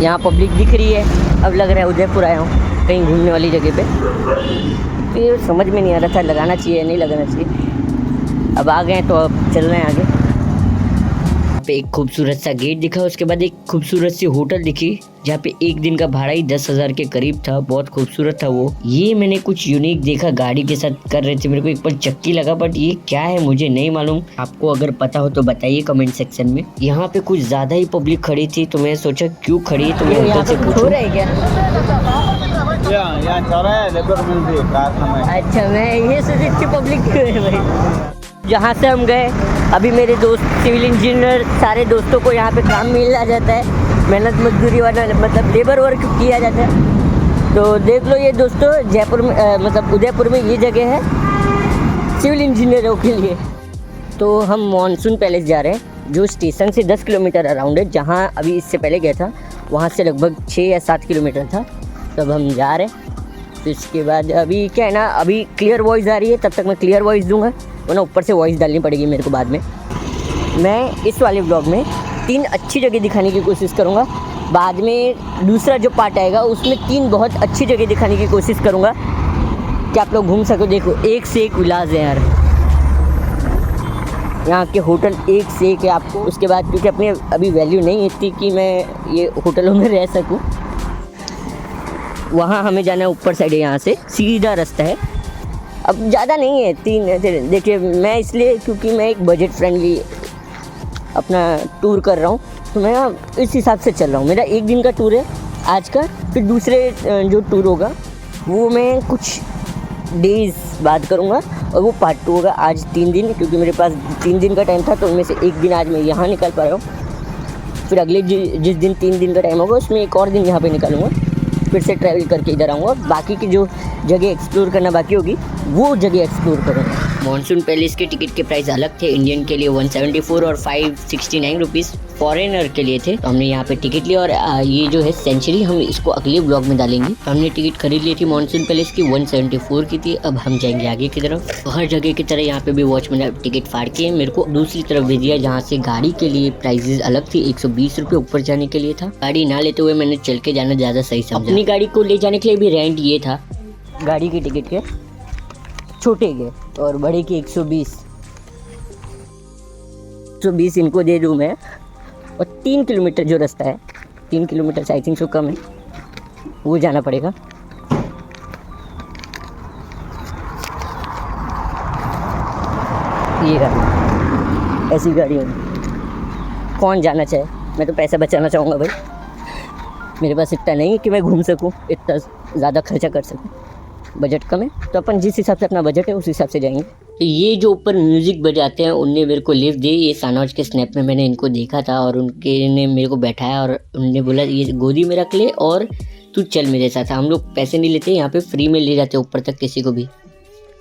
यहाँ पब्लिक दिख रही है। अब लग रहा है उदयपुर आया हूँ कहीं घूमने वाली जगह पे। तो ये समझ में नहीं आ रहा था लगाना चाहिए या नहीं लगाना चाहिए। अब आ गए तो अब चल रहे हैं आगे। पे एक खूबसूरत सा गेट दिखा, उसके बाद एक खूबसूरत सी होटल दिखी जहाँ पे एक दिन का भाड़ा ही 10,000 के करीब था। बहुत खूबसूरत था वो। ये मैंने कुछ यूनिक देखा, गाड़ी के साथ कर रहे थे, मेरे को एक पर चक्की लगा, बट ये क्या है मुझे नहीं मालूम। आपको अगर पता हो तो बताइए कमेंट सेक्शन में। यहाँ पे कुछ ज्यादा ही पब्लिक खड़ी थी तो मैं सोचा क्यों खड़ी है, तो मैं होटल से पूछूं। अच्छा, मैं ये सोची इतनी पब्लिक क्यों है भाई। जहाँ से हम गए, अभी मेरे दोस्त सिविल इंजीनियर, सारे दोस्तों को यहाँ पे काम मिल जाता है, मेहनत मजदूरी वाला मतलब लेबर वर्क किया जाता है। तो देख लो ये दोस्तों, जयपुर में मतलब उदयपुर में ये जगह है सिविल इंजीनियरों के लिए। तो हम मानसून पैलेस जा रहे हैं जो स्टेशन से 10 किलोमीटर अराउंड है। जहाँ अभी इससे पहले गया था वहाँ से लगभग 6 या 7 किलोमीटर था। तब हम जा रहे हैं। तो इसके बाद अभी क्या है ना, अभी क्लियर वॉइस आ रही है, तब तक मैं क्लियर वॉइस दूंगा, वरना ऊपर से वॉइस डालनी पड़ेगी मेरे को बाद में। मैं इस वाले ब्लॉग में 3 अच्छी जगह दिखाने की कोशिश करूँगा। बाद में दूसरा जो पार्ट आएगा उसमें 3 बहुत अच्छी जगह दिखाने की कोशिश करूँगा कि आप लोग घूम सको। देखो एक से एक विलास है यार, यहाँ के होटल एक से एक है आपको। उसके बाद क्योंकि अपनी अभी वैल्यू नहीं इतनी कि मैं ये होटलों में रह सकूँ, वहाँ हमें जाना है ऊपर साइड है, यहाँ से सीधा रास्ता है। अब ज़्यादा नहीं है, 3 देखिए मैं इसलिए क्योंकि मैं एक बजट फ्रेंडली अपना टूर कर रहा हूँ, तो मैं इस हिसाब से चल रहा हूँ। मेरा 1 दिन का टूर है आज का, फिर दूसरे जो टूर होगा वो मैं कुछ डेज़ बाद करूँगा और वो पार्ट 2 होगा। आज 3 दिन, क्योंकि मेरे पास 3 दिन का टाइम था तो उनमें से 1 दिन आज मैं यहाँ निकाल पा रहा हूँ। फिर अगले जिस दिन 3 दिन का टाइम होगा उसमें एक और दिन यहाँ पे निकालूंगा, फिर से ट्रैवल करके इधर आऊँगा। बाकी की जो जगह एक्सप्लोर करना बाकी होगी वो जगह एक्सप्लोर करूँगा। मानसून पैलेस के टिकट के प्राइस अलग थे। इंडियन के लिए 174 और 569 रुपीज़ फॉरेनर के लिए थे। तो हमने यहाँ पे टिकट लिया और ये जो है सेंचुरी, हम इसको अगले ब्लॉग में डालेंगे। तो हमने टिकट खरीद ली थी मानसून पैलेस की, 174 की थी। अब हम जाएंगे आगे की तरफ। तो हर जगह की तरह यहाँ पे भी वॉचमैन ने टिकट फाड़ के मेरे को दूसरी तरफ भेज दिया, जहाँ से गाड़ी के लिए प्राइजेस अलग थी। 120 रुपये ऊपर जाने के लिए था। गाड़ी ना लेते हुए मैंने चल के जाना ज़्यादा सही समझा। अपनी गाड़ी को ले जाने के लिए भी रेंट ये था, गाड़ी की टिकट के छोटे के और बड़े की 120 इनको दे दूँ मैं। और 3 किलोमीटर जो रास्ता है, 3 किलोमीटर से आई थिंक सो कम है, वो जाना पड़ेगा। ये गाड़ी, ऐसी गाड़ी होगी, कौन जाना चाहे। मैं तो पैसा बचाना चाहूँगा भाई, मेरे पास इतना नहीं है कि मैं घूम सकूँ, इतना ज़्यादा खर्चा कर सकूँ। बजट कम है तो अपन जिस हिसाब से अपना बजट है उस हिसाब से जाएंगे। तो ये जो ऊपर म्यूज़िक बजाते हैं उनने मेरे को लिफ्ट दी। ये सानौज के स्नैप में मैंने इनको देखा था और उनके ने मेरे को बैठाया और उन्होंने बोला ये गोदी में रख ले और तू चल मेरे साथ। हम लोग पैसे नहीं लेते, यहाँ पे फ्री में ले जाते ऊपर तक किसी को भी।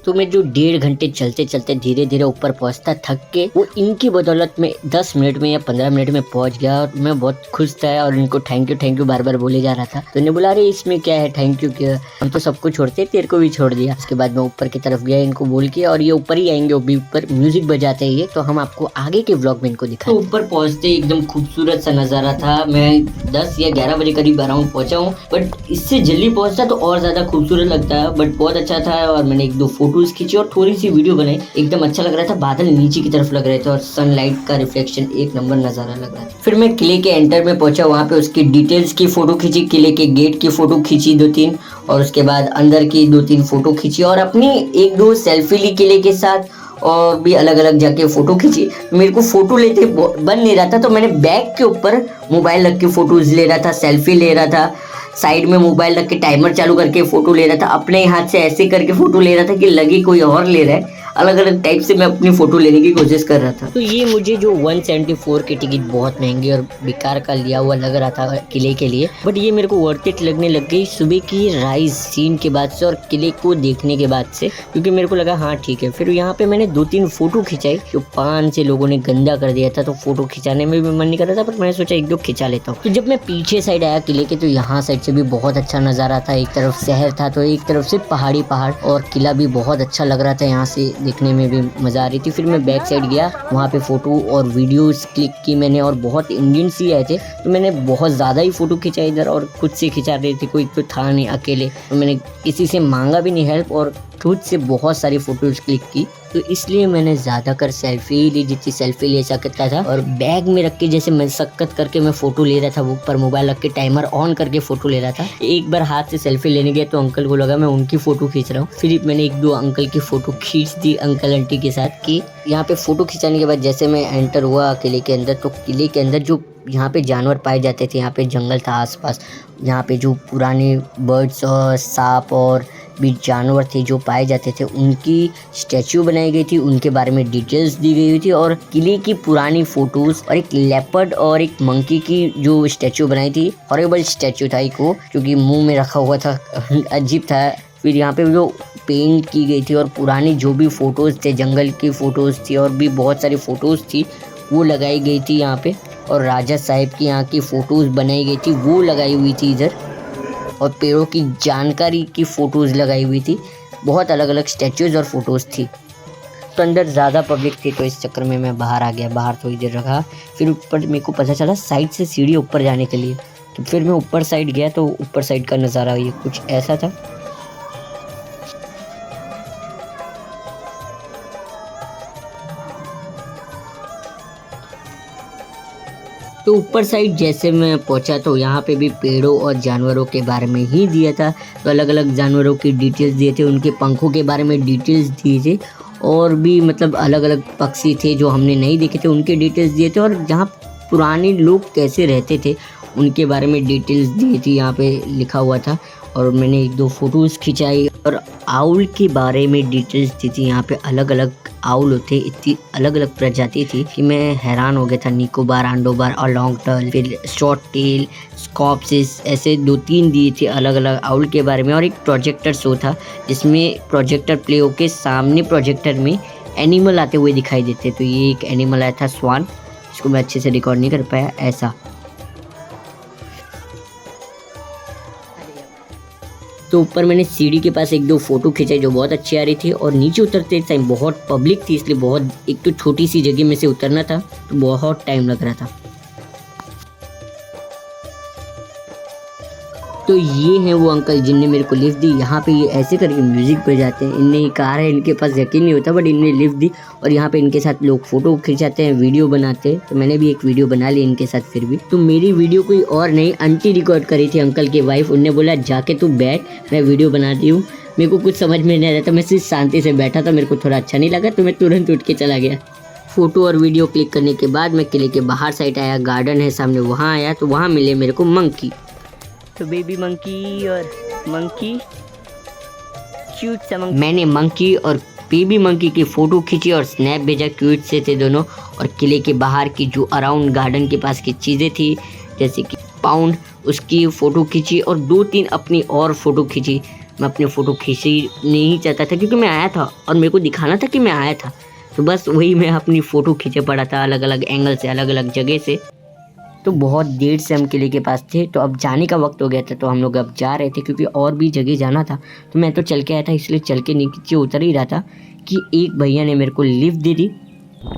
तो मैं जो 1.5 घंटे चलते चलते धीरे धीरे ऊपर पहुंचता, थक के वो इनकी बदौलत में 10 मिनट में या 15 मिनट में पहुंच गया। और मैं बहुत खुश था और इनको थैंक यू बार बार बोले जा रहा था। तो इन्हें बोला अरे इसमें क्या है थैंक यू, क्या हम तो सबको छोड़ते, तेरे को भी छोड़ दिया। उसके बाद मैं ऊपर की तरफ गया इनको बोल के, और ये ऊपर ही आएंगे, अभी ऊपर म्यूजिक बजाते हैं ये, तो हम आपको आगे के व्लॉग में इनको दिखाएं। तो ऊपर पहुंचते एकदम खूबसूरत सा नजारा था। मैं 10 या 11 बजे करीब अराउंड पहुंचा हूँ, बट इससे जल्दी पहुंचता तो और ज्यादा खूबसूरत लगता है। बट बहुत अच्छा था और मैंने 1-2 फोटोज खींची और थोड़ी सी वीडियो बनाई। एकदम अच्छा लग रहा था, बादल नीचे की तरफ लग रहे थे और सनलाइट का रिफ्लेक्शन एक नंबर नजारा लग रहा था। फिर मैं किले के एंटर में पहुंचा, वहाँ पे उसकी डिटेल्स की फोटो खींची, किले के गेट की फोटो खींची 2-3, और उसके बाद अंदर की 2-3 फोटो खींची और अपनी 1-2 सेल्फी ली किले के साथ, और भी अलग अलग जाके फोटो खींची। मेरे को फोटो लेते बन नहीं रहा था तो मैंने बैग के ऊपर मोबाइल रख के फोटोज ले रहा था, सेल्फी ले रहा था, साइड में मोबाइल रख के टाइमर चालू करके फोटो ले रहा था, अपने हाथ से ऐसे करके फोटो ले रहा था कि लगे कोई और ले रहा है। अलग अलग टाइप से मैं अपनी फोटो लेने की कोशिश कर रहा था। तो ये मुझे जो 174 की टिकट बहुत महंगी और बेकार का लिया हुआ लग रहा था किले के लिए, बट ये मेरे को वर्थ इट लगने लग गई सुबह की राइज सीन के बाद से और किले को देखने के बाद से, क्योंकि मेरे को लगा हाँ ठीक है। फिर यहाँ पे मैंने 2-3 फोटो खिंचाई, जो 5 से लोगों ने गंदा कर दिया था तो फोटो खिंचाने में भी मन नहीं कर रहा था, बट मैंने सोचा 1-2 खिंचा लेता हूँ। तो जब मैं पीछे साइड आया किले के, तो यहाँ साइड से भी बहुत अच्छा नज़ारा था। एक तरफ शहर था तो एक तरफ से पहाड़, और किला भी बहुत अच्छा लग रहा था यहाँ से दिखने में भी मज़ा आ रही थी। फिर मैं बैक साइड गया, वहाँ पे फ़ोटो और वीडियोस क्लिक की मैंने, और बहुत इंडियन सी आए थे तो मैंने बहुत ज़्यादा ही फ़ोटो खिंचा इधर, और खुद से खिंचा रही थी, कोई तो था नहीं अकेले, तो मैंने किसी से मांगा भी नहीं हेल्प और खुद से बहुत सारी फ़ोटोज़ क्लिक की। तो इसलिए मैंने ज़्यादातर सेल्फी ही ली, जितनी सेल्फी ले सकता था। और बैग में रख के जैसे मशक्कत करके मैं फ़ोटो ले रहा था, वो ऊपर मोबाइल रख के टाइमर ऑन करके फ़ोटो ले रहा था। एक बार हाथ से सेल्फी लेने गया तो अंकल को लगा मैं उनकी फ़ोटो खींच रहा हूँ। फिर मैंने 1-2 अंकल की फ़ोटो खींच दी अंकल आंटी के साथ। कि यहाँ पे फ़ोटो खिंचाने के बाद जैसे मैं एंटर हुआ किले के अंदर, तो किले के अंदर जो यहाँ पे जानवर पाए जाते थे, यहाँ पे जंगल था आसपास, यहाँ पे जो पुराने बर्ड्स और सांप और भी जानवर थे जो पाए जाते थे, उनकी स्टैचू बनाई गई थी, उनके बारे में डिटेल्स दी गई हुई थी। और किले की पुरानी फ़ोटोज़ और एक लेपर्ड और एक मंकी की जो स्टैचू बनाई थी, हॉरिबल स्टैचू था एक वो, क्योंकि मुंह में रखा हुआ था अजीब था। फिर यहाँ पे जो पेंट की गई थी और पुरानी जो भी फ़ोटोज़ थे, जंगल की फ़ोटोज़ थी और भी बहुत सारी फ़ोटोज़ थी, वो लगाई गई थी यहाँ पे। और राजा साहिब की यहाँ की फ़ोटोज़ बनाई गई थी, वो लगाई हुई थी इधर। और पेड़ों की जानकारी की फ़ोटोज़ लगाई हुई थी, बहुत अलग अलग स्टैचूज़ और फ़ोटोज़ थी। तो अंदर ज़्यादा पब्लिक थी तो इस चक्कर में मैं बाहर आ गया, बाहर थोड़ी देर रखा। फिर ऊपर मेरे को पता चला साइड से सीढ़ी ऊपर जाने के लिए, तो फिर मैं ऊपर साइड गया, तो ऊपर साइड का नज़ारा ये कुछ ऐसा था। तो ऊपर साइड जैसे मैं पहुंचा तो यहाँ पे भी पेड़ों और जानवरों के बारे में ही दिया था। तो अलग अलग जानवरों की डिटेल्स दिए थे, उनके पंखों के बारे में डिटेल्स दिए थे, और भी मतलब अलग अलग पक्षी थे जो हमने नहीं देखे थे, उनके डिटेल्स दिए थे। और जहाँ पुराने लोग कैसे रहते थे उनके बारे में डिटेल्स दी थी, यहाँ पे लिखा हुआ था। और मैंने 1-2 फ़ोटोज़ खिंचाई। और आउल के बारे में डिटेल्स दी थी, यहाँ पे अलग अलग आउल होते, इतनी अलग अलग प्रजाति थी कि मैं हैरान हो गया था। निकोबार, अंडोबार और लॉन्ग टर्ल, फिर शॉर्ट टेल, स्कॉप्सिस, ऐसे 2-3 दिए थे अलग अलग आउल के बारे में। और एक प्रोजेक्टर शो था जिसमें प्रोजेक्टर प्ले होके सामने प्रोजेक्टर में एनिमल आते हुए दिखाई देते। तो ये एक एनिमल आया था स्वान, इसको मैं अच्छे से रिकॉर्ड नहीं कर पाया ऐसा। तो ऊपर मैंने सीढ़ी के पास 1-2 फ़ोटो खिंचाई जो बहुत अच्छी आ रही थी। और नीचे उतरते टाइम बहुत पब्लिक थी, इसलिए बहुत, एक तो छोटी सी जगह में से उतरना था तो बहुत टाइम लग रहा था। तो ये हैं वो अंकल जिनने मेरे को लिफ्ट दी। यहाँ पे ये ऐसे करके म्यूज़िक बजाते हैं, इनने ही कार है, इनके पास यकीन नहीं होता, बट इनने लिफ्ट दी। और यहाँ पे इनके साथ लोग फ़ोटो खिंचाते हैं, वीडियो बनाते हैं। तो मैंने भी एक वीडियो बना ली इनके साथ। फिर भी तो मेरी वीडियो कोई और नहीं, आंटी रिकॉर्ड करी थी, अंकल की वाइफ। उनने बोला जाके तू बैठ, मैं वीडियो बनाती हूँ। मेरे को कुछ समझ में नहीं आ रहा था, मैं सिर्फ शांति से बैठा था, मेरे को थोड़ा अच्छा नहीं लगा तो मैं तुरंत उठ के चला गया। फ़ोटो और वीडियो क्लिक करने के बाद मैं किले के बाहर साइड आया, गार्डन है सामने, वहाँ आया। तो वहाँ मिले मेरे को मंकी, तो बेबी मंकी और मंकी, क्यूट सा मंकी। मैंने मंकी और बेबी मंकी की फ़ोटो खींची और स्नैप भेजा, क्यूट से थे दोनों। और किले के बाहर की जो अराउंड गार्डन के पास की चीज़ें थी, जैसे कि पाउंड, उसकी फ़ोटो खींची। और 2-3 अपनी और फ़ोटो खींची। मैं अपनी फ़ोटो खींची नहीं चाहता था क्योंकि मैं आया था और मेरे को दिखाना था कि मैं आया था, तो बस वही मैं अपनी फ़ोटो खींचे पड़ा था अलग अलग एंगल से, अलग अलग जगह से। तो बहुत देर से हम किले के पास थे, तो अब जाने का वक्त हो गया था, तो हम लोग अब जा रहे थे क्योंकि और भी जगह जाना था। तो मैं तो चल के आया था, इसलिए चल के नीचे उतर ही रहा था कि एक भैया ने मेरे को लिफ्ट दे दी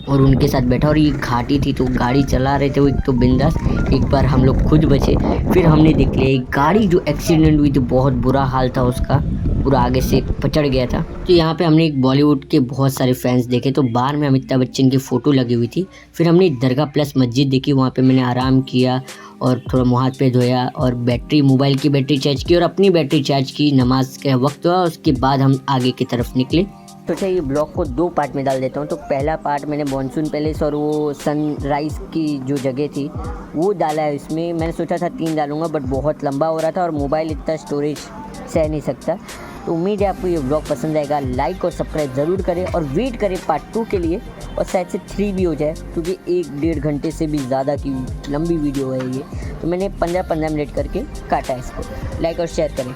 और उनके साथ बैठा। और ये घाटी थी तो गाड़ी चला रहे थे वो, एक तो बिंदास। एक बार हम लोग खुद बचे, फिर हमने देख लिया एक गाड़ी जो एक्सीडेंट हुई थी, बहुत बुरा हाल था उसका, पूरा आगे से पचड़ गया था। तो यहाँ पे हमने एक बॉलीवुड के बहुत सारे फैंस देखे। तो बाहर में अमिताभ बच्चन की फ़ोटो लगी हुई थी। फिर हमने दरगाह प्लस मस्जिद देखी, वहाँ पे मैंने आराम किया और थोड़ा मुँह हाथ पे धोया और बैटरी, मोबाइल की बैटरी चार्ज की और अपनी बैटरी चार्ज की। नमाज का वक्त हुआ, उसके बाद हम आगे की तरफ निकले। तो अच्छा, ये ब्लॉग को 2 पार्ट में डाल देता हूँ। तो पहला पार्ट मैंने मानसून पैलेस और वो सनराइज़ की जो जगह थी वो डाला है इसमें। मैंने सोचा था 3 डालूँगा, बट बहुत लंबा हो रहा था और मोबाइल इतना स्टोरेज सह नहीं सकता। तो उम्मीद है आपको ये ब्लॉग पसंद आएगा। लाइक और सब्सक्राइब ज़रूर करें और वेट करें पार्ट 2 के लिए, और शायद से 3 भी हो जाए क्योंकि 1-1.5 घंटे से भी ज़्यादा की लंबी वीडियो है ये। तो मैंने 15-15 मिनट करके काटा है इसको। लाइक और शेयर करें।